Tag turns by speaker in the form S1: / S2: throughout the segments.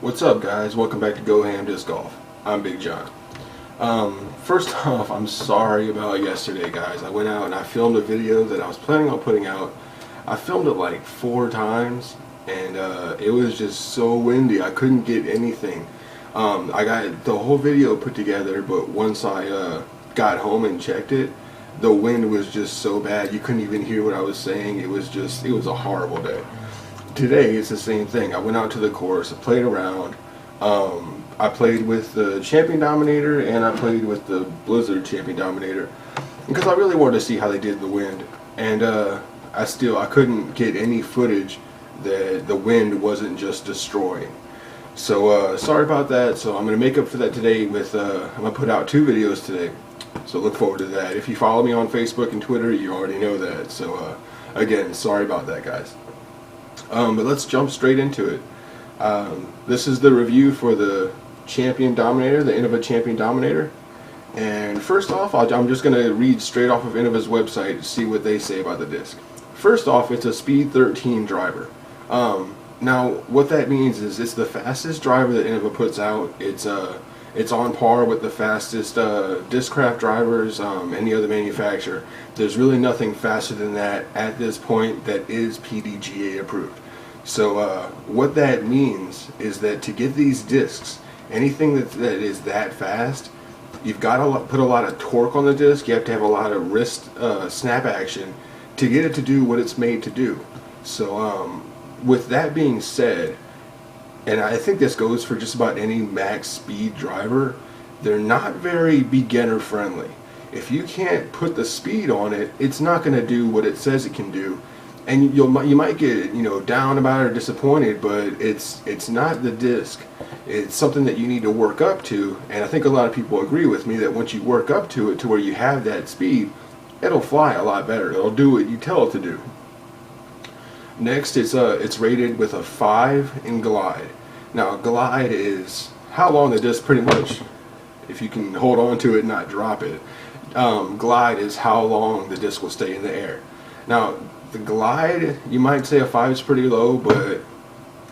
S1: What's up, guys? Welcome back to GoHamDiscGolf. I'm Big John. First off, I'm sorry about yesterday, guys. I went out and I filmed a video that I was planning on putting out. I filmed it like 4 times, and it was just so windy. I couldn't get anything. I got the whole video put together, but once I got home and checked it, the wind was just so bad you couldn't even hear what I was saying. It was a horrible day. Today it's the same thing. I went out to the course, I played around. I played with the Champion Dominator and I played with the Blizzard Champion Dominator because I really wanted to see how they did in the wind. And I couldn't get any footage that the wind wasn't just destroying. So sorry about that. So I'm gonna make up for that today with I'm gonna put out 2 videos today. So look forward to that. If you follow me on Facebook and Twitter, you already know that. So again, sorry about that, guys. But let's jump straight into it. This is the review for the Champion Dominator, the Innova Champion Dominator. And first off, I'm just going to read straight off of Innova's website to see what they say about the disc. First off, it's a Speed 13 driver. Now, what that means is it's the fastest driver that Innova puts out. It's on par with the fastest Discraft drivers, any other manufacturer. There's really nothing faster than that at this point that is PDGA approved. So what that means is that to get these discs, anything that is that fast, you've got to put a lot of torque on the disc. You have to have a lot of wrist snap action to get it to do what it's made to do. So with that being said, and I think this goes for just about any max speed driver, they're not very beginner friendly. If you can't put the speed on it, it's not going to do what it says it can do, and you might get down about it or disappointed. But it's not the disc. It's something that you need to work up to, and I think a lot of people agree with me that once you work up to it to where you have that speed, it'll fly a lot better. It'll do what you tell it to do. Next, it's rated with a 5 in glide. Now, glide is how long the disc, pretty much, if you can hold on to it and not drop it. Glide is how long the disc will stay in the air. Now, the glide, you might say a 5 is pretty low, but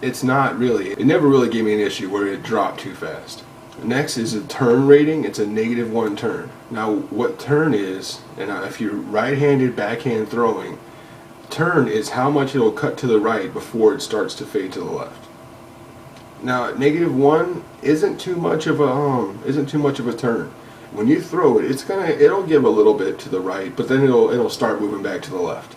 S1: it's not really. It never really gave me an issue where it dropped too fast. Next is a turn rating. It's a -1 turn. Now, what turn is, and if you're right-handed backhand throwing, turn is how much it'll cut to the right before it starts to fade to the left. Now, -1 isn't too much of a turn. When you throw it, it'll give a little bit to the right, but then it'll start moving back to the left.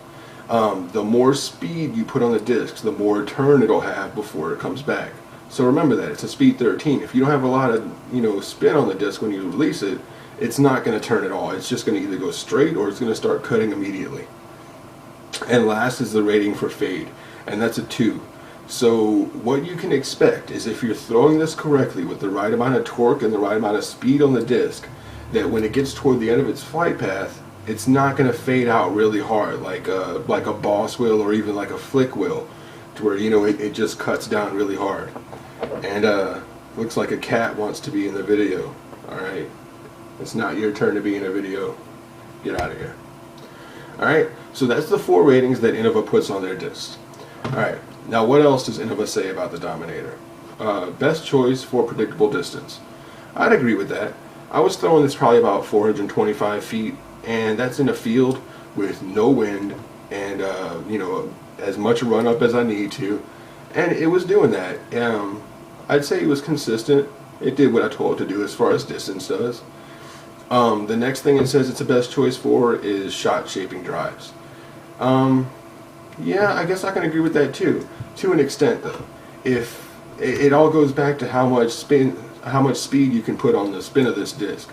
S1: The more speed you put on the discs, the more turn it'll have before it comes back. So remember that it's a Speed 13. If you don't have a lot of spin on the disc when you release it, it's not going to turn at all. It's just going to either go straight or it's going to start cutting immediately. And last is the rating for fade, and that's a 2. So what you can expect is if you're throwing this correctly with the right amount of torque and the right amount of speed on the disc, that when it gets toward the end of its flight path, it's not going to fade out really hard like a boss will or even like a flick will, to where it just cuts down really hard. And looks like a cat wants to be in the video. Alright, it's not your turn to be in a video. Get out of here. Alright, so that's the 4 ratings that Innova puts on their discs. Alright, now what else does Innova say about the Dominator? Best choice for predictable distance. I'd agree with that. I was throwing this probably about 425 feet, and that's in a field with no wind and as much run up as I need to, and it was doing that. I'd say it was consistent. It did what I told it to do as far as distance does. The next thing it says it's the best choice for is shot shaping drives. Yeah, I guess I can agree with that too, to an extent though. If it all goes back to how much speed you can put on the spin of this disc,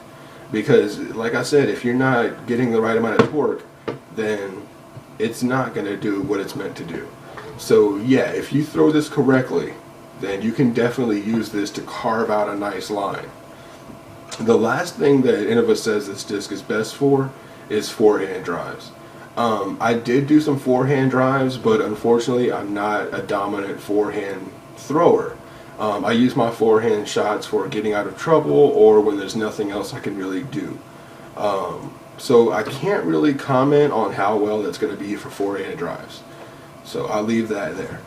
S1: because like I said, if you're not getting the right amount of torque, then it's not going to do what it's meant to do. So yeah, if you throw this correctly, then you can definitely use this to carve out a nice line. The last thing that Innova says this disc is best for is forehand drives. I did do some forehand drives, but unfortunately I'm not a dominant forehand thrower. I use my forehand shots for getting out of trouble or when there's nothing else I can really do. So I can't really comment on how well that's going to be for forehand drives. So I'll leave that there.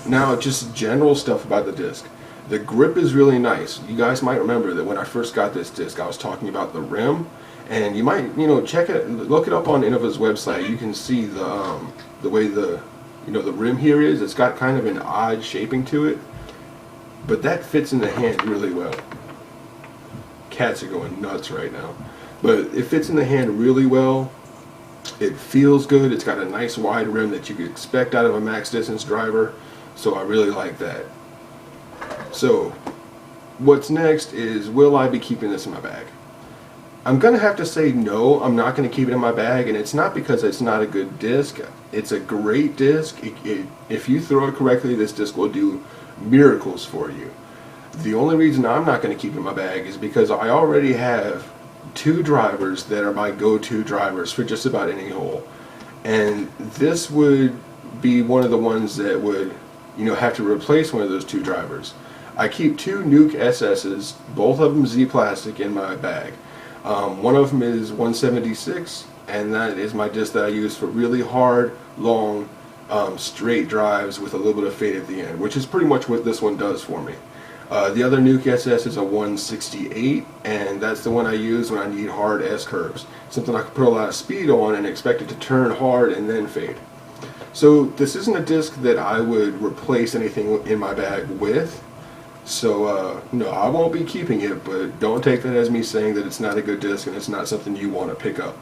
S1: Now, just general stuff about the disc. The grip is really nice. You guys might remember that when I first got this disc, I was talking about the rim, and you might, check it, look it up on Innova's website. You can see the way the rim here is. It's got kind of an odd shaping to it, but that fits in the hand really well. Cats are going nuts right now, but it fits in the hand really well. It feels good. It's got a nice wide rim that you could expect out of a max distance driver, so I really like that. So what's next is, will I be keeping this in my bag? I'm gonna have to say no, I'm not gonna keep it in my bag, and it's not because it's not a good disc. It's a great disc. If you throw it correctly, this disc will do miracles for you. The only reason I'm not gonna keep it in my bag is because I already have 2 drivers that are my go-to drivers for just about any hole, and this would be one of the ones that would have to replace one of those 2 drivers. I keep 2 Nuke SS's, both of them Z plastic, in my bag. One of them is 176, and that is my disc that I use for really hard, long, straight drives with a little bit of fade at the end, which is pretty much what this one does for me. The other Nuke SS is a 168, and that's the one I use when I need hard S curves. Something I can put a lot of speed on and expect it to turn hard and then fade. So this isn't a disc that I would replace anything in my bag with. So no, I won't be keeping it, but don't take that as me saying that it's not a good disc and it's not something you want to pick up.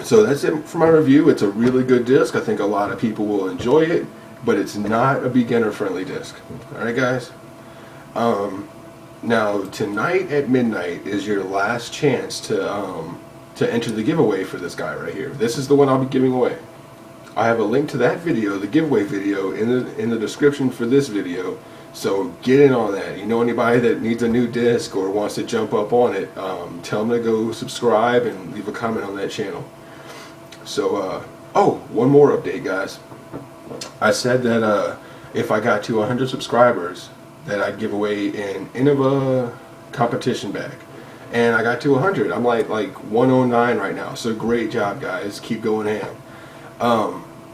S1: So that's it for my review. It's a really good disc. I think a lot of people will enjoy it, but it's not a beginner friendly disc. Alright guys, now tonight at midnight is your last chance to enter the giveaway for this guy right here. This is the one I'll be giving away. I have a link to that video, the giveaway video, in the description for this video, so get in on that. You know anybody that needs a new disc or wants to jump up on it, tell them to go subscribe and leave a comment on that channel. So oh, one more update guys. I said that if I got to 100 subscribers that I'd give away an Innova competition bag, and I got to 100. I'm like 109 right now, so great job guys, keep going ham.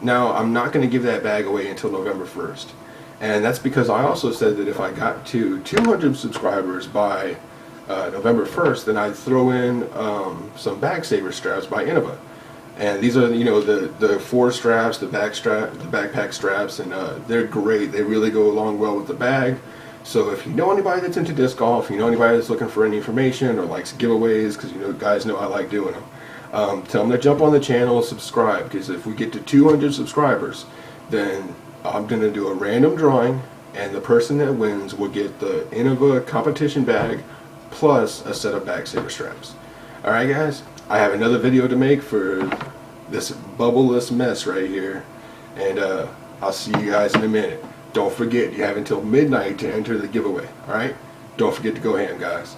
S1: Now I'm not going to give that bag away until November 1st, and that's because I also said that if I got to 200 subscribers by November 1st, then I'd throw in some bag saver straps by Innova. And these are the 4 straps, the backpack straps, and they're great. They really go along well with the bag. So if you know anybody that's into disc golf, you know anybody that's looking for any information or likes giveaways, because guys know I like doing them, tell them to jump on the channel, subscribe, because if we get to 200 subscribers, then I'm going to do a random drawing, and the person that wins will get the Innova competition bag plus a set of bag saver straps. Alright guys, I have another video to make for this bubbleless mess right here, and I'll see you guys in a minute. Don't forget, you have until midnight to enter the giveaway. Alright? Don't forget to go ham guys.